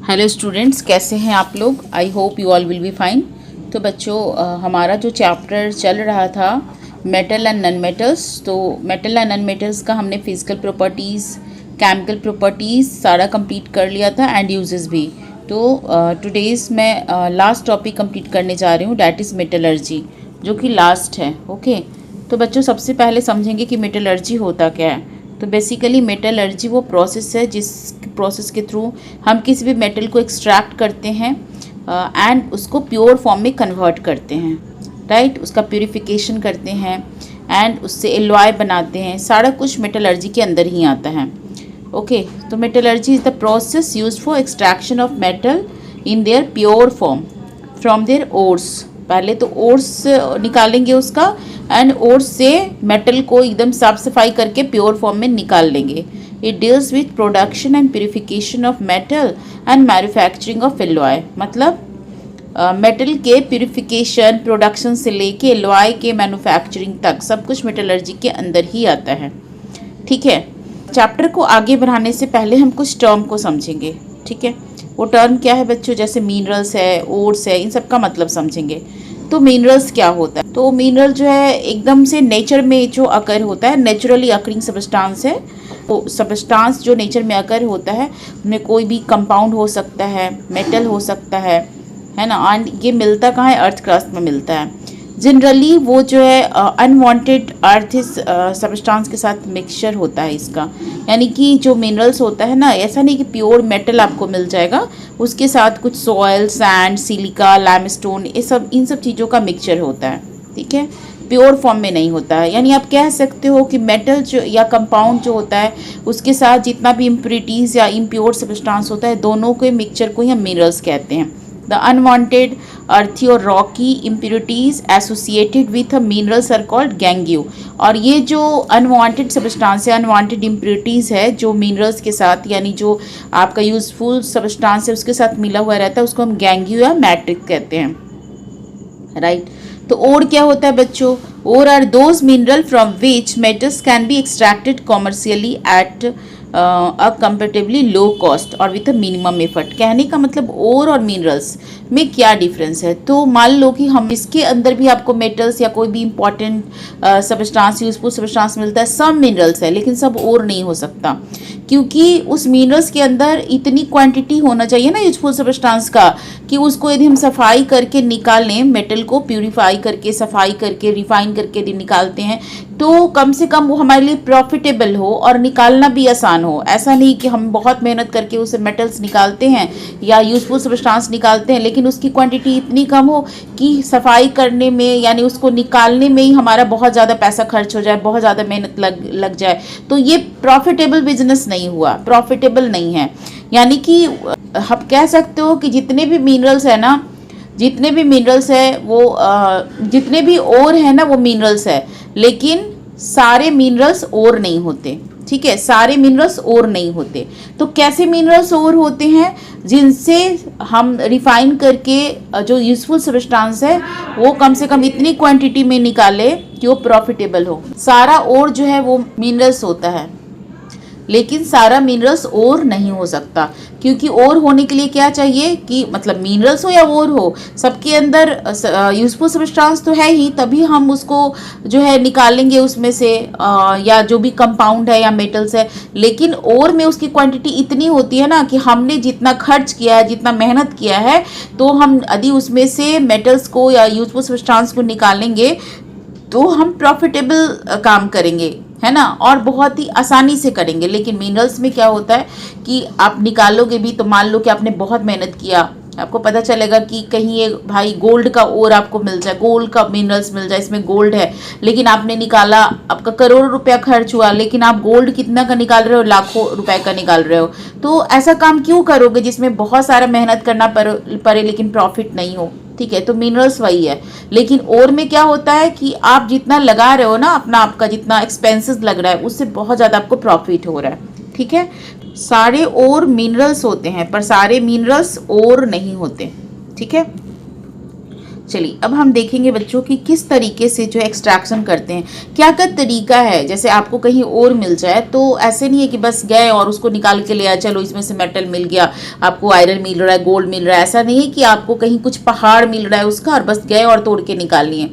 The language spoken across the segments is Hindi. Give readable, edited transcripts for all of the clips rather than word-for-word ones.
हेलो स्टूडेंट्स, कैसे हैं आप लोग। I hope you all will be fine. तो बच्चों, हमारा जो चैप्टर चल रहा था मेटल एंड नॉन मेटल्स, तो मेटल एंड नॉन मेटल्स का हमने फिजिकल प्रॉपर्टीज़, केमिकल प्रॉपर्टीज़ सारा कंप्लीट कर लिया था एंड यूजेस भी। तो टुडेज़ मैं लास्ट टॉपिक कंप्लीट करने जा रही हूँ, डैट इज़ मेटलर्जी, जो कि लास्ट है। ओके तो बच्चों, सबसे पहले समझेंगे कि मेटलर्जी होता क्या है। तो बेसिकली मेटलर्जी वो प्रोसेस है जिस प्रोसेस के थ्रू हम किसी भी मेटल को एक्सट्रैक्ट करते हैं एंड उसको प्योर फॉर्म में कन्वर्ट करते हैं, राइट। उसका प्यूरिफिकेशन करते हैं एंड उससे एलॉय बनाते हैं। सारा कुछ मेटलर्जी के अंदर ही आता है। ओके तो metallurgy is the process used for extraction of metal in their pure form from their ores. पहले तो ओर्स निकालेंगे उसका एंड ओर्स से मेटल को एकदम साफ सफाई करके प्योर फॉर्म में निकाल लेंगे। It deals with production and purification of metal and manufacturing of alloy. मतलब मेटल के प्यूरिफिकेशन, प्रोडक्शन से लेके एलॉय के मैन्युफैक्चरिंग तक सब कुछ मेटलर्जी के अंदर ही आता है। ठीक है, चैप्टर को आगे बढ़ाने से पहले हम कुछ टर्म को समझेंगे। ठीक है, वो टर्म क्या है बच्चों, जैसे मिनरल्स है, ओर्स है, इन सब का मतलब समझेंगे। तो मिनरल्स क्या होता है? तो मिनरल जो है एकदम से नेचर में जो अकर होता है, नेचुरली अकरिंग सबस्टांस है। तो सबस्टांस जो नेचर में अकर होता है उनमें कोई भी कंपाउंड हो सकता है, मेटल हो सकता है ना। एंड ये मिलता कहाँ है? अर्थ क्रस्ट में मिलता है। जनरली वो जो है अनवांटेड अर्थ सबस्टांस के साथ मिक्सचर होता है इसका। यानी कि जो मिनरल्स होता है ना, ऐसा नहीं कि प्योर मेटल आपको मिल जाएगा, उसके साथ कुछ सॉयल, सैंड, सिलिका, लाइमस्टोन, इन सब चीज़ों का मिक्सचर होता है। ठीक है, प्योर फॉर्म में नहीं होता है। यानी आप कह सकते हो कि मेटल जो या कंपाउंड जो होता है उसके साथ जितना भी इम्प्योरिटीज़ या इम्प्योर सबस्टांस होता है, दोनों के मिक्सचर को ही हम मिनरल्स कहते हैं। The unwanted earthy or rocky impurities associated with a minerals are called gangue। और ये जो अनवांटेड सब्सटेंस है, अनवांटेड इम्प्योरिटीज़ है जो मिनरल्स के साथ, यानी जो आपका यूजफुल सब्सटेंस है उसके साथ मिला हुआ रहता है, उसको हम गैंग्यू या मैट्रिक कहते हैं, राइट। तो ओर क्या होता है बच्चों? Ore are those mineral from which metals can be extracted commercially at a comparatively low cost और विथ अ मिनिमम एफर्ट। कहने का मतलब ओर और मिनरल्स में क्या डिफरेंस है। तो मान लो कि हम इसके अंदर भी आपको मेटल्स या कोई भी इंपॉर्टेंट सबस्टांस, यूजफुल सबस्टांस मिलता है, सब मिनरल्स है, लेकिन सब ओर नहीं हो सकता, क्योंकि उस मिनरल्स के अंदर इतनी क्वांटिटी होना चाहिए ना यूजफुल सबस्टांस का, कि उसको यदि हम सफाई करके निकाल लें, मेटल को प्यूरिफाई करके, सफाई करके, रिफाइन करके यदि निकालते हैं, तो कम से कम वो हमारे लिए प्रॉफिटेबल हो और निकालना भी आसान हो। ऐसा नहीं कि हम बहुत मेहनत करके उसे मेटल्स निकालते हैं या यूजफुल सबस्टांस निकालते हैं, लेकिन उसकी क्वांटिटी इतनी कम हो कि सफाई करने में, यानी उसको निकालने में ही हमारा बहुत ज़्यादा पैसा खर्च हो जाए, बहुत ज़्यादा मेहनत लग जाए, तो ये प्रॉफिटेबल बिजनेस नहीं हुआ, प्रॉफिटेबल नहीं है। यानी कि आप कह सकते हो कि जितने भी मिनरल्स है ना, जितने भी मिनरल्स है वो जितने भी ओर है ना वो मिनरल्स है, लेकिन सारे मिनरल्स ओर नहीं होते। ठीक है, सारे मिनरल्स ओर नहीं होते। तो कैसे मिनरल्स ओर होते हैं? जिनसे हम रिफाइन करके जो यूजफुल सब्सटेंस है वो कम से कम इतनी क्वांटिटी में निकाले कि वो प्रॉफिटेबल हो। सारा ओर जो है वो मिनरल्स होता है, लेकिन सारा मिनरल्स ओर नहीं हो सकता, क्योंकि ओर होने के लिए क्या चाहिए कि मतलब मिनरल्स हो या ओर हो, सबके अंदर यूजफुल सब्सटेंस तो है ही, तभी हम उसको जो है निकालेंगे उसमें से या जो भी कंपाउंड है या मेटल्स है। लेकिन ओर में उसकी क्वांटिटी इतनी होती है ना कि हमने जितना खर्च किया है, जितना मेहनत किया है, तो हम यदि उसमें से मेटल्स को या यूजफुल सब्सटेंस को निकालेंगे तो हम प्रॉफिटेबल काम करेंगे, है ना, और बहुत ही आसानी से करेंगे। लेकिन मिनरल्स में क्या होता है कि आप निकालोगे भी तो मान लो कि आपने बहुत मेहनत किया, आपको पता चलेगा कि कहीं ये भाई गोल्ड का ओर आपको मिल जाए, गोल्ड का मिनरल्स मिल जाए, इसमें गोल्ड है, लेकिन आपने निकाला, आपका करोड़ों रुपया खर्च हुआ, लेकिन आप गोल्ड कितना का निकाल रहे हो? लाखों रुपए का निकाल रहे हो। तो ऐसा काम क्यों करोगे जिसमें बहुत सारा मेहनत करना पड़े लेकिन प्रॉफिट नहीं हो? ठीक है, तो मिनरल्स वही है। लेकिन ओर में क्या होता है कि आप जितना लगा रहे हो ना, आपका जितना एक्सपेंसेस लग रहा है, उससे बहुत ज़्यादा आपको प्रॉफिट हो रहा है। ठीक है, सारे ओर मिनरल्स होते हैं पर सारे मिनरल्स ओर नहीं होते। ठीक है, चलिए अब हम देखेंगे बच्चों कि किस तरीके से जो है एक्सट्रैक्शन करते हैं, क्या क्या तरीका है। जैसे आपको कहीं और मिल जाए तो ऐसे नहीं है कि बस गए और उसको निकाल के ले आए, चलो इसमें से मेटल मिल गया, आपको आयरन मिल रहा है, गोल्ड मिल रहा है। ऐसा नहीं है कि आपको कहीं कुछ पहाड़ मिल रहा है उसका और बस गए और तोड़ के निकाल लिए।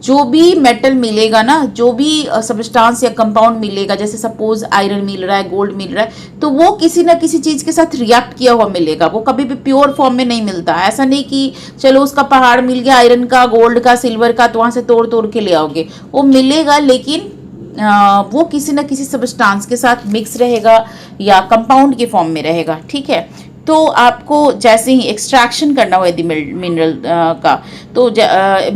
जो भी मेटल मिलेगा ना, जो भी सब्सटेंस या कंपाउंड मिलेगा, जैसे सपोज आयरन मिल रहा है, गोल्ड मिल रहा है, तो वो किसी ना किसी चीज़ के साथ रिएक्ट किया हुआ मिलेगा। वो कभी भी प्योर फॉर्म में नहीं मिलता। ऐसा नहीं कि चलो उसका पहाड़ मिल गया आयरन का, गोल्ड का, सिल्वर का, तो वहाँ से तोड़ तोड़ के ले आओगे। वो मिलेगा लेकिन वो किसी ना किसी सब्सटेंस के साथ मिक्स रहेगा या कंपाउंड के फॉर्म में रहेगा। ठीक है, तो आपको जैसे ही एक्सट्रैक्शन करना हो यदि मिनरल का, तो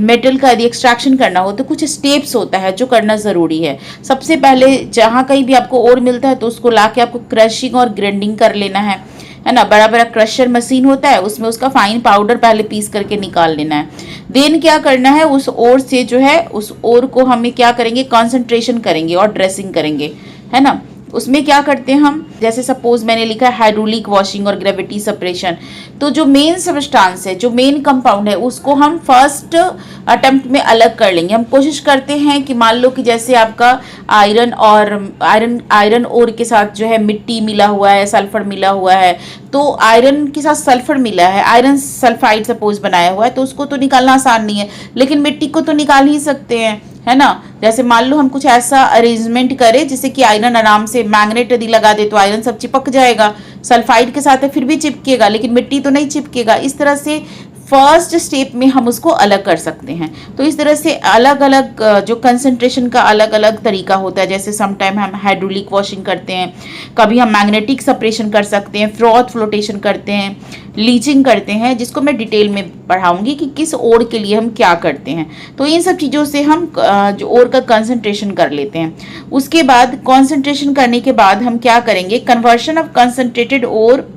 मेटल का यदि एक्सट्रैक्शन करना हो तो कुछ स्टेप्स होता है जो करना ज़रूरी है। सबसे पहले जहाँ कहीं भी आपको ओर मिलता है तो उसको लाके आपको क्रशिंग और ग्राइंडिंग कर लेना है ना। बड़ा बड़ा क्रशर मशीन होता है, उसमें उसका फाइन पाउडर पहले पीस करके निकाल लेना है। देन क्या करना है, उस ओर से जो है उस ओर को हमें क्या करेंगे, कंसंट्रेशन करेंगे और ड्रेसिंग करेंगे, है ना। उसमें क्या करते हैं हम, जैसे सपोज मैंने लिखा है हाइड्रोलिक वॉशिंग और ग्रेविटी सेपरेशन। तो जो मेन सब्सटेंस है, जो मेन कंपाउंड है, उसको हम फर्स्ट अटेम्प्ट में अलग कर लेंगे। हम कोशिश करते हैं कि मान लो कि जैसे आपका आयरन ओर के साथ जो है मिट्टी मिला हुआ है, सल्फर मिला हुआ है, तो आयरन के साथ सल्फर मिला है, आयरन सल्फाइड सपोज बनाया हुआ है, तो उसको तो निकालना आसान नहीं है, लेकिन मिट्टी को तो निकाल ही सकते हैं, है ना। जैसे मान लो हम कुछ ऐसा अरेंजमेंट करें जिससे कि आयरन आराम से, मैग्नेट यदि लगा दे तो आयरन सब चिपक जाएगा, सल्फाइड के साथ है फिर भी चिपकेगा लेकिन मिट्टी तो नहीं चिपकेगा। इस तरह से फर्स्ट स्टेप में हम उसको अलग कर सकते हैं। तो इस तरह से अलग अलग जो कंसंट्रेशन का अलग अलग तरीका होता है। जैसे समटाइम हम हाइड्रोलिक वॉशिंग करते हैं, कभी हम मैग्नेटिक सेपरेशन कर सकते हैं, फ्रॉथ फ्लोटेशन करते हैं, लीचिंग करते हैं, जिसको मैं डिटेल में पढ़ाऊंगी कि किस ओर के लिए हम क्या करते हैं। तो इन सब चीज़ों से हम जो ओर का कंसंट्रेशन कर लेते हैं। उसके बाद कंसंट्रेशन करने के बाद हम क्या करेंगे, conversion of concentrated ore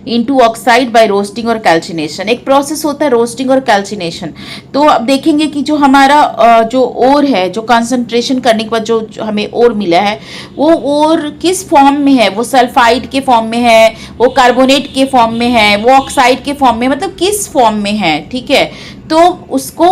into oxide by roasting और कैल्सिनेशन। एक प्रोसेस होता है रोस्टिंग और कैल्सिनेशन। तो अब देखेंगे कि जो हमारा जो ओर है, जो कंसंट्रेशन करने के बाद जो हमें ओर मिला है, वो ओर किस फॉर्म में है, वो सल्फाइड के फॉर्म में है, वो कार्बोनेट के फॉर्म में है, वो ऑक्साइड के फॉर्म में, मतलब किस फॉर्म में है। ठीक है, तो उसको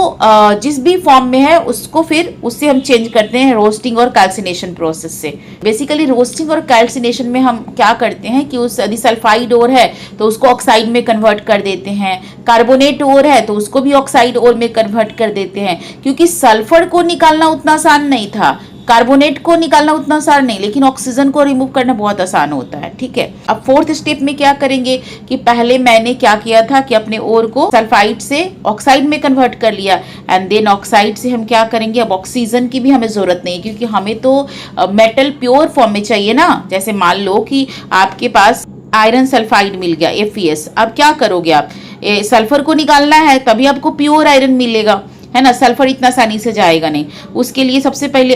जिस भी फॉर्म में है उसको फिर उससे हम चेंज करते हैं रोस्टिंग और कैल्सिनेशन प्रोसेस से। बेसिकली रोस्टिंग और कैल्सिनेशन में हम क्या करते हैं कि उस यदि सल्फाइड ओर है तो उसको ऑक्साइड में कन्वर्ट कर देते हैं, कार्बोनेट ओर है तो उसको भी ऑक्साइड ओर में कन्वर्ट कर देते हैं। क्योंकि सल्फर को निकालना उतना आसान नहीं था, कार्बोनेट को निकालना उतना आसान नहीं, लेकिन ऑक्सीजन को रिमूव करना बहुत आसान होता है। ठीक है, अब फोर्थ स्टेप में क्या करेंगे कि पहले मैंने क्या किया था कि अपने ओर को सल्फाइड से ऑक्साइड में कन्वर्ट कर लिया, एंड देन ऑक्साइड से हम क्या करेंगे, अब ऑक्सीजन की भी हमें जरूरत नहीं, क्योंकि हमें तो मेटल प्योर फॉर्म में चाहिए ना। जैसे मान लो कि आपके पास आयरन सल्फाइड मिल गया FeS, अब क्या करोगे आप, सल्फर को निकालना है तभी आपको प्योर आयरन मिलेगा, है ना। सल्फर इतना आसानी से जाएगा नहीं। उसके लिए सबसे पहले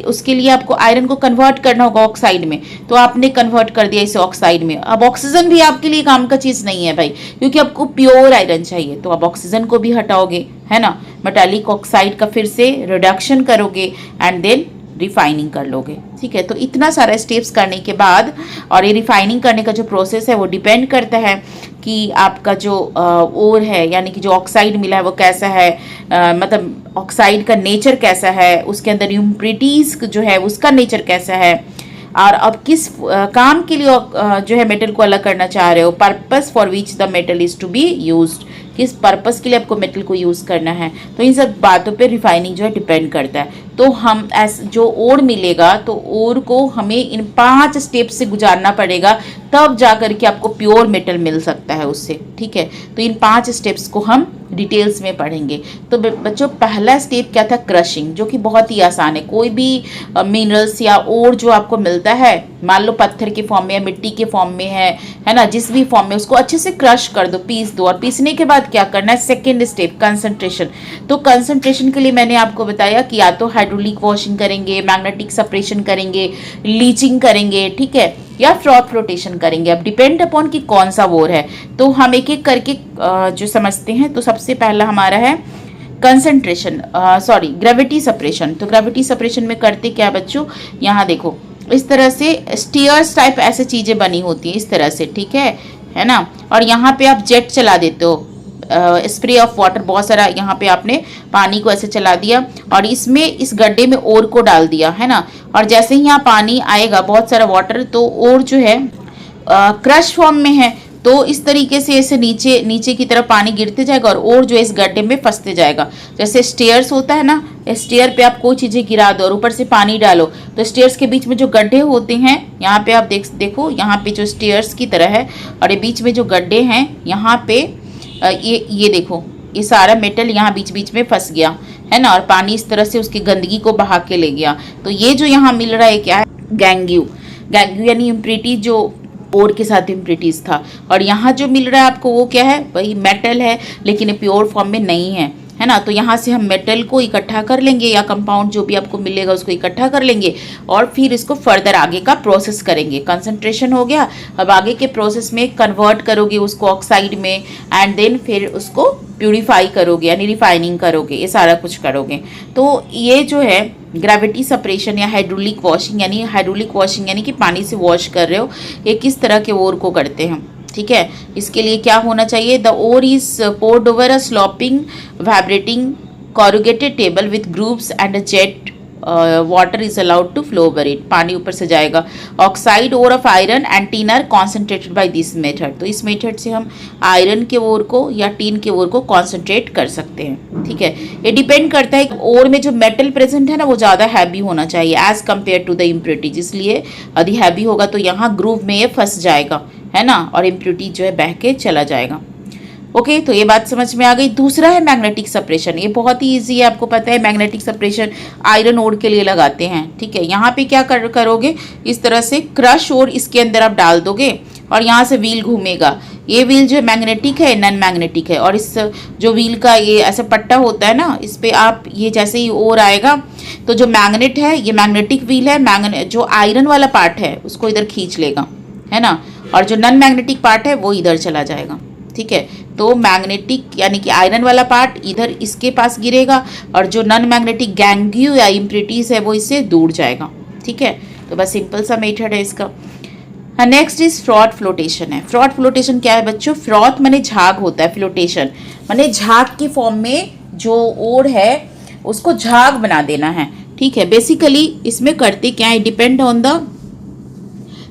उसके लिए आपको आयरन को कन्वर्ट करना होगा ऑक्साइड में, तो आपने कन्वर्ट कर दिया इसे ऑक्साइड में। अब ऑक्सीजन भी आपके लिए काम का चीज़ नहीं है भाई, क्योंकि आपको प्योर आयरन चाहिए, तो अब ऑक्सीजन को भी हटाओगे, है ना। मेटालिक ऑक्साइड का फिर से रिडक्शन करोगे एंड देन रिफाइनिंग कर लोगे। ठीक है, तो इतना सारा स्टेप्स करने के बाद, और ये रिफाइनिंग करने का जो प्रोसेस है वो डिपेंड करता है कि आपका जो ओर है, यानी कि जो ऑक्साइड मिला है वो कैसा है, मतलब ऑक्साइड का नेचर कैसा है, उसके अंदर इम्प्योरिटीज जो है उसका नेचर कैसा है, और अब किस काम के लिए जो है मेटल को अलग करना चाह रहे हो, purpose for which the metal is to be used, किस पर्पस के लिए आपको मेटल को यूज़ करना है। तो इन सब बातों पे रिफाइनिंग जो है डिपेंड करता है। तो हम जो ओर मिलेगा तो ओर को हमें इन 5 स्टेप से गुजारना पड़ेगा, तब जा कर के आपको प्योर मेटल मिल सकता है उससे। ठीक है, तो इन 5 स्टेप्स को हम डिटेल्स में पढ़ेंगे। तो बच्चों पहला स्टेप क्या था, क्रशिंग, जो कि बहुत ही आसान है। कोई भी मिनरल्स या ओर जो आपको मिलता है, मान लो पत्थर के फॉर्म में या मिट्टी के फॉर्म में है ना, जिस भी फॉर्म में, उसको अच्छे से क्रश कर दो, पीस दो, और पीसने के बाद क्या करना है, सेकेंड स्टेप कंसंट्रेशन। तो कंसंट्रेशन के लिए मैंने आपको बताया कि या तो हाइड्रोलिक वॉशिंग करेंगे, मैग्नेटिक सेपरेशन करेंगे, लीचिंग करेंगे, ठीक है, या फ्रॉथ फ्लोटेशन करेंगे। अब डिपेंड अपॉन कि कौन सा वोर है, तो हम एक एक करके जो समझते हैं। तो सबसे पहला हमारा है कंसंट्रेशन, ग्रेविटी सेपरेशन। तो ग्रेविटी सेपरेशन में करते क्या बच्चों, यहाँ देखो इस तरह से स्टीयर्स टाइप ऐसे चीज़ें बनी होती हैं इस तरह से, ठीक है ना। और यहाँ पे आप जेट चला देते हो, स्प्रे ऑफ वाटर, बहुत सारा यहाँ पे आपने पानी को ऐसे चला दिया और इसमें इस गड्ढे में ओर को डाल दिया है ना। और जैसे ही यहाँ पानी आएगा बहुत सारा वाटर, तो ओर जो है क्रश फॉर्म में है, तो इस तरीके से ऐसे नीचे नीचे की तरफ पानी गिरते जाएगा और जो इस गड्ढे में फंसते जाएगा। जैसे स्टेयर्स होता है ना, स्टेयर पे आप कोई चीज़ें गिरा दो और ऊपर से पानी डालो, तो स्टेयर्स के बीच में जो गड्ढे होते हैं, यहाँ पे आप देखो यहाँ पे जो स्टेयर्स की तरह है और ये बीच में जो गड्ढे हैं यहाँ पे ये देखो, ये सारा मेटल यहाँ बीच बीच में फंस गया है ना, और पानी इस तरह से उसकी गंदगी को बहा के ले गया। तो ये जो यहाँ मिल रहा है क्या है, गैंग्यू यानी इम्प्रिटी, जो ओर के साथ इम्प्रिटीज था। और यहाँ जो मिल रहा है आपको वो क्या है, वही मेटल है, लेकिन प्योर फॉर्म में नहीं है ना। तो यहाँ से हम मेटल को इकट्ठा कर लेंगे या कंपाउंड जो भी आपको मिलेगा उसको इकट्ठा कर लेंगे और फिर इसको फर्दर आगे का प्रोसेस करेंगे। कंसंट्रेशन हो गया, अब आगे के प्रोसेस में कन्वर्ट करोगे उसको ऑक्साइड में एंड देन फिर उसको प्यूरिफाई करोगे यानी रिफाइनिंग करोगे, ये सारा कुछ करोगे। तो ये जो है ग्रेविटी सेपरेशन या हाइड्रोलिक वॉशिंग यानी कि पानी से वॉश कर रहे हो, ये किस तरह के ओर को करते हैं, ठीक है। इसके लिए क्या होना चाहिए, the ore is poured over a sloping vibrating corrugated table with grooves and a jet water is allowed to flow over it, पानी ऊपर से जाएगा। Oxide ore of iron and tin are concentrated by this method, तो इस मेथड से हम आयरन के ओर को या टीन के ओर को कॉन्सेंट्रेट कर सकते हैं, ठीक है। ये डिपेंड करता है ओर में जो मेटल प्रेजेंट है ना वो ज़्यादा हैवी होना चाहिए as compare to the impurities, इसलिए यदि हैवी होगा तो यहाँ ग्रूव में ये फंस जाएगा है ना, और इम्प्योरिटी जो है बह के चला जाएगा। ओके, तो ये बात समझ में आ गई। दूसरा है मैग्नेटिक सेपरेशन, ये बहुत ही ईजी है, आपको पता है मैग्नेटिक सेपरेशन आयरन ओर के लिए लगाते हैं, ठीक है। यहाँ पे क्या करोगे, इस तरह से क्रश ओर इसके अंदर आप डाल दोगे और यहाँ से व्हील घूमेगा। ये व्हील जो मैग्नेटिक है नॉन मैग्नेटिक है, और इस जो व्हील का ये ऐसा पट्टा होता है ना, इस पे आप ये जैसे ही ओर आएगा तो जो मैग्नेट है, ये मैग्नेटिक व्हील है, जो आयरन वाला पार्ट है उसको इधर खींच लेगा है ना, और जो नॉन मैग्नेटिक पार्ट है वो इधर चला जाएगा, ठीक है। तो मैग्नेटिक यानी कि आयरन वाला पार्ट इधर इसके पास गिरेगा और जो नॉन मैग्नेटिक गैंग्यू या इम्प्रिटीज है वो इससे दूर जाएगा, ठीक है। तो बस सिंपल सा मेथड है इसका। नेक्स्ट इज फ्रॉथ फ्लोटेशन है। फ्रॉथ फ्लोटेशन क्या है बच्चों, फ्रॉथ माने झाग होता है, फ्लोटेशन माने झाग की फॉर्म में जो ओर है उसको झाग बना देना है, ठीक है। बेसिकली इसमें करते क्या है, depend on the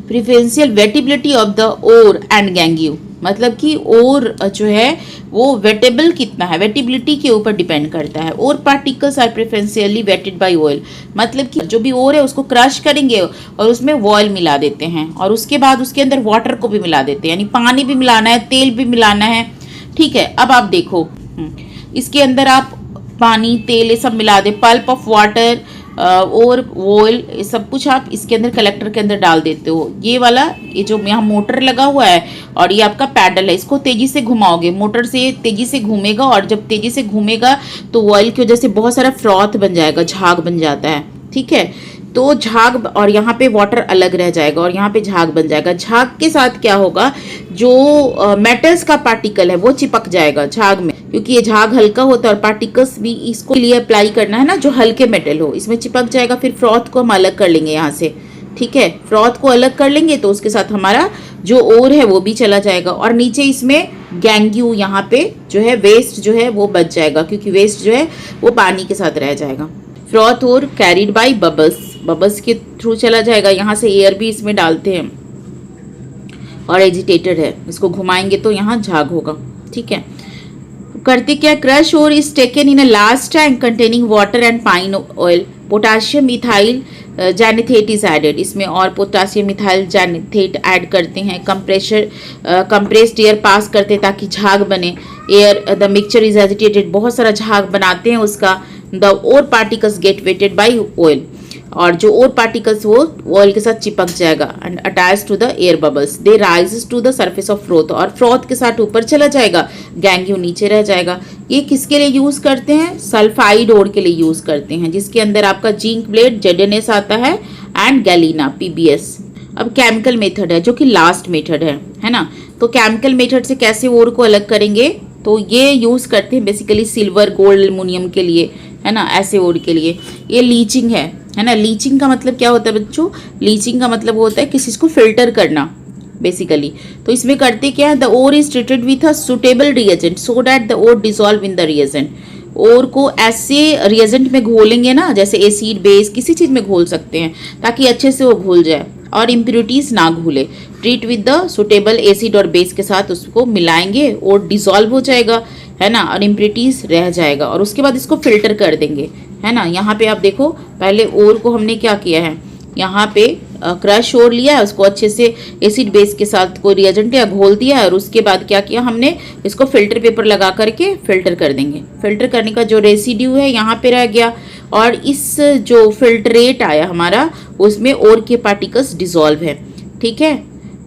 preferential wettability of the ore and gangue, मतलब कि ओर जो है वो वेटेबल कितना है, वेटेबिलिटी के ऊपर डिपेंड करता है। Ore particles are preferentially wetted by oil, मतलब कि जो भी ओर है उसको क्रश करेंगे और उसमें ऑयल मिला देते हैं और उसके बाद उसके अंदर वाटर को भी मिला देते हैं, यानी पानी भी मिलाना है, तेल भी मिलाना है, ठीक है। अब आप देखो इसके अंदर आप पानी तेल ये सब मिला दे, पल्प ऑफ वाटर और ऑयल सब कुछ आप इसके अंदर कलेक्टर के अंदर डाल देते हो। ये वाला ये जो यहाँ मोटर लगा हुआ है और ये आपका पैडल है, इसको तेजी से घुमाओगे, मोटर से तेजी से घूमेगा और जब तेजी से घूमेगा तो ऑयल की वजह से बहुत सारा फ्रॉथ बन जाएगा, झाग बन जाता है, ठीक है। तो झाग और यहाँ पे वाटर अलग रह जाएगा और यहाँ पे झाग बन जाएगा। झाग के साथ क्या होगा, जो मेटल्स का पार्टिकल है वो चिपक जाएगा झाग में, क्योंकि ये झाग हल्का होता है और पार्टिकल्स भी इसको लिए अप्लाई करना है ना, जो हल्के मेटल हो इसमें चिपक जाएगा। फिर फ्रॉथ को हम अलग कर लेंगे यहाँ से, ठीक है। फ्रॉथ को अलग कर लेंगे तो उसके साथ हमारा जो ओर है वो भी चला जाएगा और नीचे इसमें गैंग्यू यहाँ पे जो है वेस्ट जो है वो बच जाएगा, क्योंकि वेस्ट जो है वो पानी के साथ रह जाएगा। फ्रॉथ और कैरिड बाय बबल्स के थ्रू चला जाएगा। यहाँ से एयर भी इसमें डालते हैं और एजिटेटेड है, इसको घुमाएंगे तो यहाँ झाग होगा, ठीक है। करते क्या, crush ore is taken in a large tank containing water and pine oil, potassium methyl xanthate is added, इसमें और पोटासियम मिथाइल जैनिथेट ऐड करते हैं। कंप्रेस्ड एयर पास करते हैं ताकि झाग बने। Air the mixture is agitated, बहुत सारा झाग बनाते हैं उसका। The ore particles get wetted by oil, और जो ओर पार्टिकल्स वो ऑयल के साथ चिपक जाएगा and attach to the air bubbles, they rises to the surface of froth, और फ्रॉथ के साथ ऊपर चला जाएगा, गैंग्यू नीचे रह जाएगा। ये किसके लिए यूज करते हैं, सल्फाइड ओर के लिए यूज करते हैं, जिसके अंदर आपका जिंक ब्लेड ZnS आता है एंड गैलीना PbS। अब केमिकल मेथड है जो कि लास्ट मेथड है ना। तो केमिकल मेथड से कैसे ओर को अलग करेंगे, तो ये यूज करते हैं बेसिकली सिल्वर गोल्ड एल्युमिनियम के लिए, है ना, ऐसे ओर के लिए। ये लीचिंग है ना। लीचिंग का मतलब क्या होता है बच्चों, लीचिंग का मतलब होता है किसी चीज़ को फिल्टर करना, बेसिकली। तो इसमें करते क्या है, the ore is treated with a suitable reagent so that the ore dissolve in the reagent. Ore को ऐसे रिएजेंट में घोलेंगे ना, जैसे एसिड बेस किसी चीज़ में घोल सकते हैं ताकि अच्छे से वो घुल जाए और इम्प्योरिटीज ना घुले। Treat with the suitable acid और बेस के साथ उसको मिलाएंगे और डिजॉल्व हो जाएगा, है ना, और इम्प्योरिटीज रह जाएगा। और उसके बाद इसको फिल्टर कर देंगे, है ना। यहाँ पे आप देखो, पहले ओर को हमने क्या किया है, यहाँ पे क्रश ओर लिया है, उसको अच्छे से एसिड बेस के साथ कोई रिएजेंट या घोल दिया है, और उसके बाद क्या किया हमने, इसको फिल्टर पेपर लगा करके फिल्टर कर देंगे। फिल्टर करने का जो रेसिड्यू है यहाँ पे रह गया, और इस जो फिल्ट्रेट आया हमारा उसमें ओर के पार्टिकल्स डिजॉल्व है, ठीक है।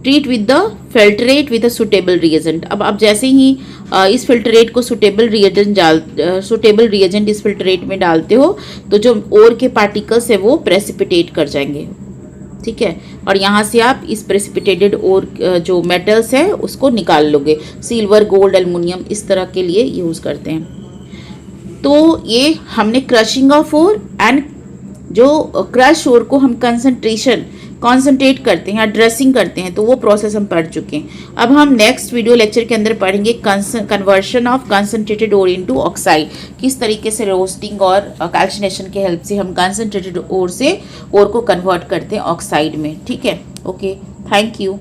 Treat with the filtrate with a suitable reagent. अब आप जैसे ही इस फिल्ट्रेट को सुटेबल रिएजेंट इस फिल्ट्रेट में डालते हो तो जो ओर के पार्टिकल्स है वो प्रेसिपिटेट कर जाएंगे, ठीक है। और यहाँ से आप इस प्रेसिपिटेटेड ओर जो मेटल्स है उसको निकाल लोगे। सिल्वर, गोल्ड, एल्युमिनियम इस तरह के लिए यूज़ करते हैं। तो ये हमने क्रशिंग ऑफ ओर एंड जो क्रश ओर को हम कॉन्सेंट्रेट करते हैं या ड्रेसिंग करते हैं, तो वो प्रोसेस हम पढ़ चुके हैं। अब हम नेक्स्ट वीडियो लेक्चर के अंदर पढ़ेंगे conversion of concentrated ore into oxide. किस तरीके से रोस्टिंग और कैल्सिनेशन के हेल्प से हम कंसनट्रेटेड ओर से ओर को कन्वर्ट करते हैं ऑक्साइड में, ठीक है। Okay, thank you.